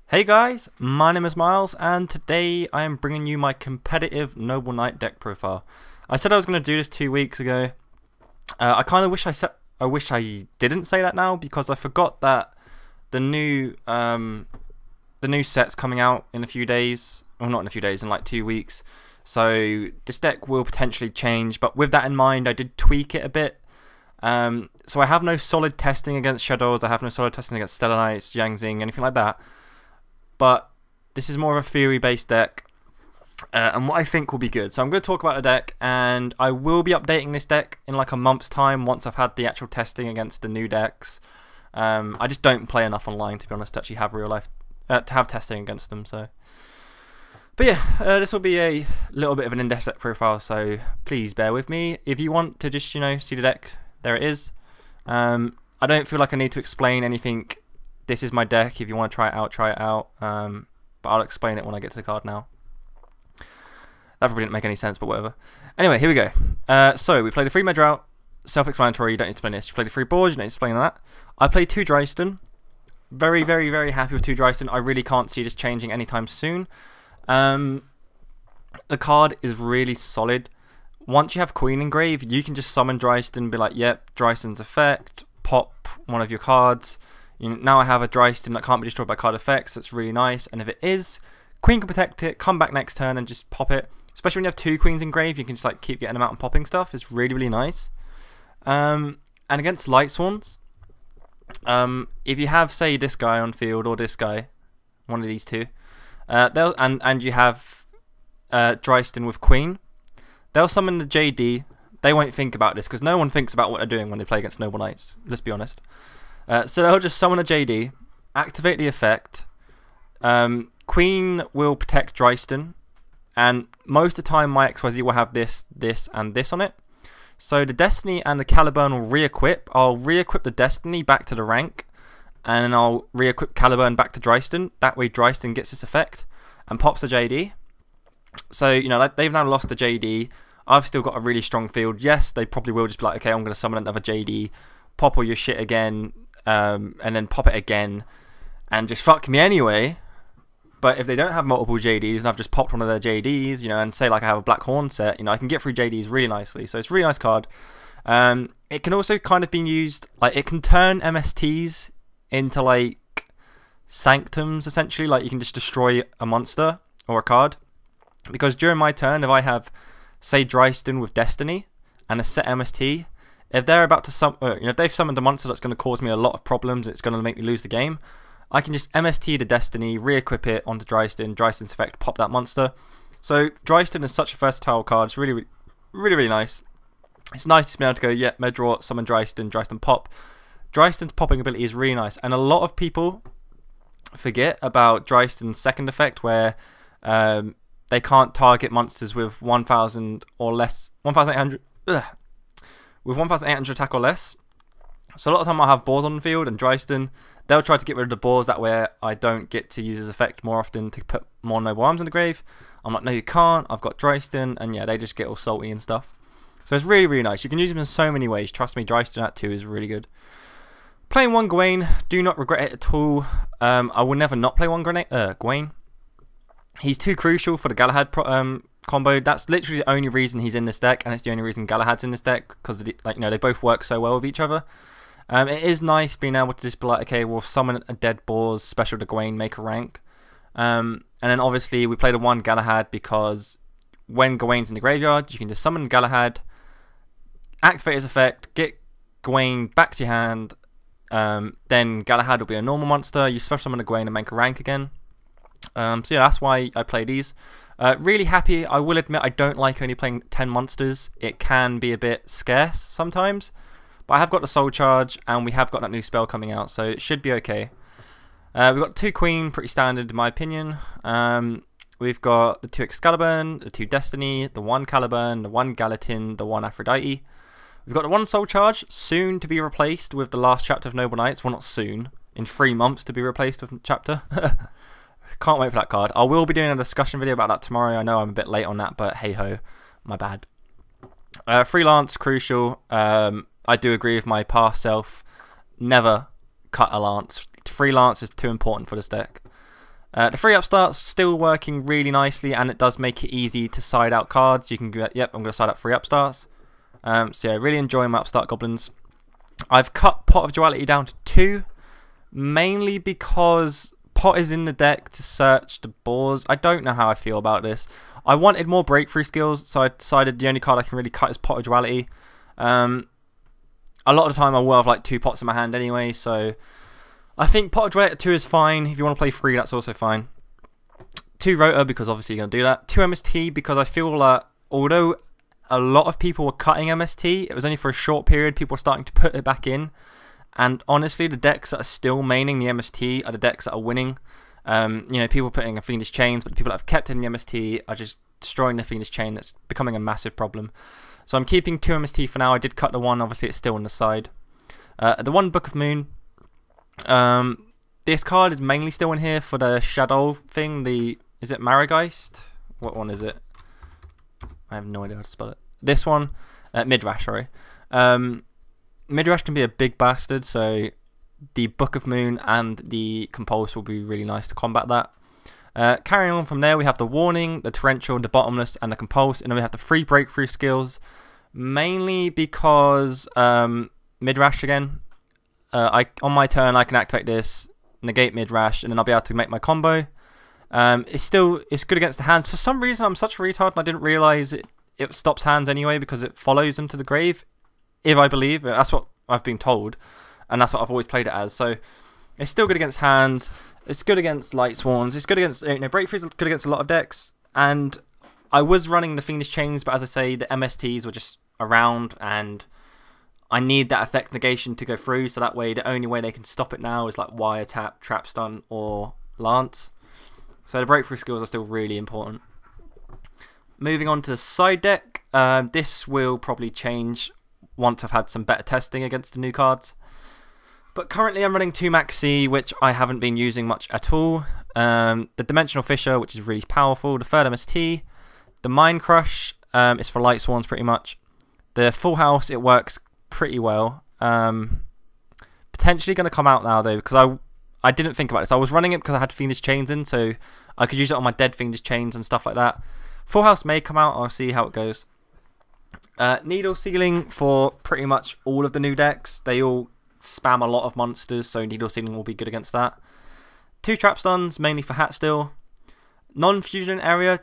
Hey guys, my name is Miles, and today I am bringing you my competitive Noble Knight deck profile. I said I was going to do this 2 weeks ago. I kind of wish I wish I didn't say that now, because I forgot that the new set's coming out in a few days. Well, not in a few days, in like 2 weeks. So this deck will potentially change, but with that in mind, I did tweak it a bit. So I have no solid testing against Shadows. I have no solid testing against Stellar Knights, Yangzing, anything like that. But this is more of a theory-based deck, and what I think will be good. So I'm going to talk about the deck, and I will be updating this deck in like a month's time once I've had the actual testing against the new decks. I just don't play enough online, to be honest, to actually have real life to have testing against them. So, but yeah, this will be a little bit of an in-depth deck profile. So please bear with me. If you want to just see the deck, there it is. I don't feel like I need to explain anything. This is my deck. If you want to try it out, try it out. But I'll explain it when I get to the card now. That probably didn't make any sense, but whatever. Anyway, here we go. So we played a 3-mana drought. Self-explanatory. You don't need to explain this. You played a 3 boards. You don't need to explain that. I played 2 Dryston. Very, very, very happy with 2 Dryston. I really can't see this changing anytime soon. The card is really solid. Once you have Queen Engrave, you can just summon Dryston, be like, yep, Dryston's effect, pop one of your cards. Now I have a Dryston that can't be destroyed by card effects. That's really nice. And if it is, Queen can protect it, come back next turn and just pop it. Especially when you have 2 Queens engraved, you can just like keep getting them out and popping stuff. It's really, really nice. And against Light Swans, if you have, say, this guy on field or this guy, one of these two, and you have Dryston with Queen, they'll summon the JD. They won't think about this because no one thinks about what they're doing when they play against Noble Knights. Let's be honest. So they'll just summon a JD, activate the effect. Queen will protect Dryston, and most of the time my XYZ will have this, this, and this on it. So the Destiny and the Caliburn will re-equip. I'll re-equip the Destiny back to the rank, and then I'll re-equip Caliburn back to Dryston. That way Dryston gets this effect and pops the JD. So, they've now lost the JD. I've still got a really strong field. Yes, they probably will just be like, okay, I'm going to summon another JD, pop all your shit again, and then pop it again, and just fuck me anyway. But if they don't have multiple JDs, and I've just popped one of their JDs, and say like I have a Black Horn set, I can get through JDs really nicely. So it's a really nice card. It can also kind of be used, like it can turn MSTs into like sanctums, essentially. Like you can just destroy a monster or a card. Because during my turn, if I have, say, Dryston with Destiny and a set MST, if they're about to if they've summoned a monster that's going to cause me a lot of problems, it's going to make me lose the game, I can just MST the Destiny, re-equip it onto Dryston, Dryston's effect, pop that monster. So Dryston is such a versatile card. It's really, really, really nice. It's nice to be able to go, yeah, Medraw, summon Dryston, Dryston pop. Dryston's popping ability is really nice, and a lot of people forget about Dryston's second effect, where they can't target monsters with 1,000 or less, 1,800. With 1,800 attack or less. So a lot of time I'll have boars on the field, and Dryston, they'll try to get rid of the boars, that way I don't get to use his effect more often to put more Noble Arms in the grave. I'm like, no you can't, I've got Dryston, and yeah, they just get all salty and stuff. So it's really, really nice. You can use him in so many ways. Trust me, Dryston at 2 is really good. Playing 1 Gawain, do not regret it at all. I will never not play 1 Gawain. He's too crucial for the Galahad combo. That's literally the only reason he's in this deck, and it's the only reason Galahad's in this deck, because they both work so well with each other. It is nice being able to just be like, okay, we'll summon a dead boars, special to Gawain, make a rank. And then obviously we played a 1 Galahad because when Gawain's in the graveyard, you can just summon Galahad, activate his effect, get Gawain back to your hand. Then Galahad will be a normal monster. You special summon a Gawain and make a rank again. So yeah, that's why I play these. Really happy. I will admit I don't like only playing 10 monsters. It can be a bit scarce sometimes. But I have got the Soul Charge, and we have got that new spell coming out, so it should be okay. We've got 2 Queen, pretty standard in my opinion. We've got the 2 Excalibur, the 2 Destiny, the 1 Caliburn, the 1 Gallatin, the 1 Aphrodite. We've got the 1 Soul Charge, soon to be replaced with the last chapter of Noble Knights. Well, not soon. In 3 months to be replaced with chapter. Can't wait for that card. I will be doing a discussion video about that tomorrow. I know I'm a bit late on that, but hey ho, my bad. Freelance, crucial. I do agree with my past self. Never cut a lance. Freelance is too important for this deck. The 3-up start's still working really nicely, and it does make it easy to side out cards. You can go, yep, I'm going to side out 3-up starts. So yeah, really enjoy my upstart goblins. I've cut Pot of Duality down to 2, mainly because Pot is in the deck to search the boars. I don't know how I feel about this. I wanted more breakthrough skills, so I decided the only card I can really cut is Pot of Duality. A lot of the time I will have like 2 pots in my hand anyway, so I think Pot of Duality at 2 is fine. If you want to play 3, that's also fine. 2 Rotor, because obviously you're going to do that. 2 MST, because I feel like although a lot of people were cutting MST, it was only for a short period. People were starting to put it back in. And honestly, the decks that are still maining the MST are the decks that are winning. You know, people putting a Fiendish Chains, but the people that have kept it in the MST are just destroying the Fiendish Chain. That's becoming a massive problem. So I'm keeping 2 MST for now. I did cut the 1, obviously it's still on the side. The 1 Book of Moon. This card is mainly still in here for the Shadow thing. Is it Marigeist? What one is it? I have no idea how to spell it. This one, Midrash, sorry. Midrash can be a big bastard, so the Book of Moon and the Compulse will be really nice to combat that. Carrying on from there, we have the Warning, the Torrential, the Bottomless, and the Compulse, and then we have the 3 breakthrough skills, mainly because Midrash again. On my turn, I can activate this, negate Midrash, and then I'll be able to make my combo. It's good against the hands. For some reason, I'm such a retard, and I didn't realize it stops hands anyway because it follows them to the grave. If I believe, that's what I've been told, and that's what I've always played it as. So it's still good against hands. It's good against Light Swans. It's good against Breakthroughs. It's good against a lot of decks. And I was running the Fiendish Chains, but as I say, the MSTs were just around, and I need that effect negation to go through. So that way, the only way they can stop it now is like Wire Tap, Trap Stun, or Lance. So the breakthrough skills are still really important. Moving on to the side deck, this will probably change once I've had some better testing against the new cards. But currently I'm running 2 Milesyy, which I haven't been using much at all. The Dimensional Fissure, which is really powerful. The 3rd MST. The Mind Crush is for Light Swans pretty much. The Full House, it works pretty well. Potentially going to come out now though, because I didn't think about this. I was running it because I had Fiendish Chains in, so I could use it on my dead Fiendish Chains and stuff like that. Full House may come out. I'll see how it goes. Needle Sealing for pretty much all of the new decks. They all spam a lot of monsters, so Needle Sealing will be good against that. 2 Trap Stuns, mainly for Hat Still. Non-fusion area,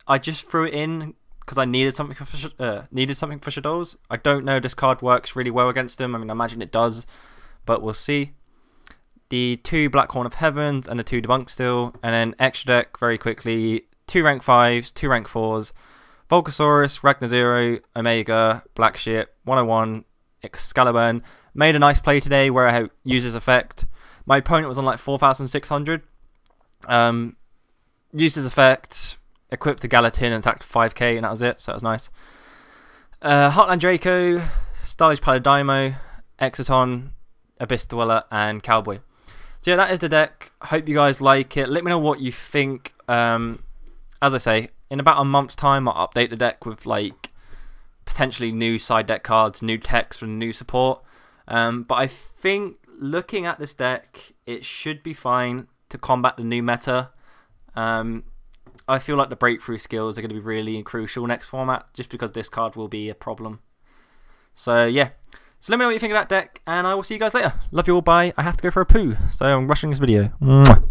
I just threw it in because I needed something for Shadows. I don't know, this card works really well against them. I mean, I imagine it does, but we'll see. The 2 Black Horn of Heavens and the 2 Debunk Still, and then extra deck very quickly. 2 rank 5s, 2 rank 4s. Volcasaurus, Ragnar Zero, Omega, Black Ship, 101, Excalibur. Made a nice play today where I used his effect. My opponent was on like 4,600. Used his effect, equipped a Gallatin and attacked 5k, and that was it, so that was nice. Heartland Draco, Stylish Paladimo, Exoton, Abyss Dweller, and Cowboy. So yeah, that is the deck. I hope you guys like it. Let me know what you think. As I say, in about a month's time, I'll update the deck with like potentially new side deck cards, new text from new support. But I think looking at this deck, it should be fine to combat the new meta. I feel like the breakthrough skills are going to be really crucial next format, just because this card will be a problem. So yeah, so let me know what you think of that deck, and I will see you guys later. Love you all, bye. I have to go for a poo, so I'm rushing this video. Mwah.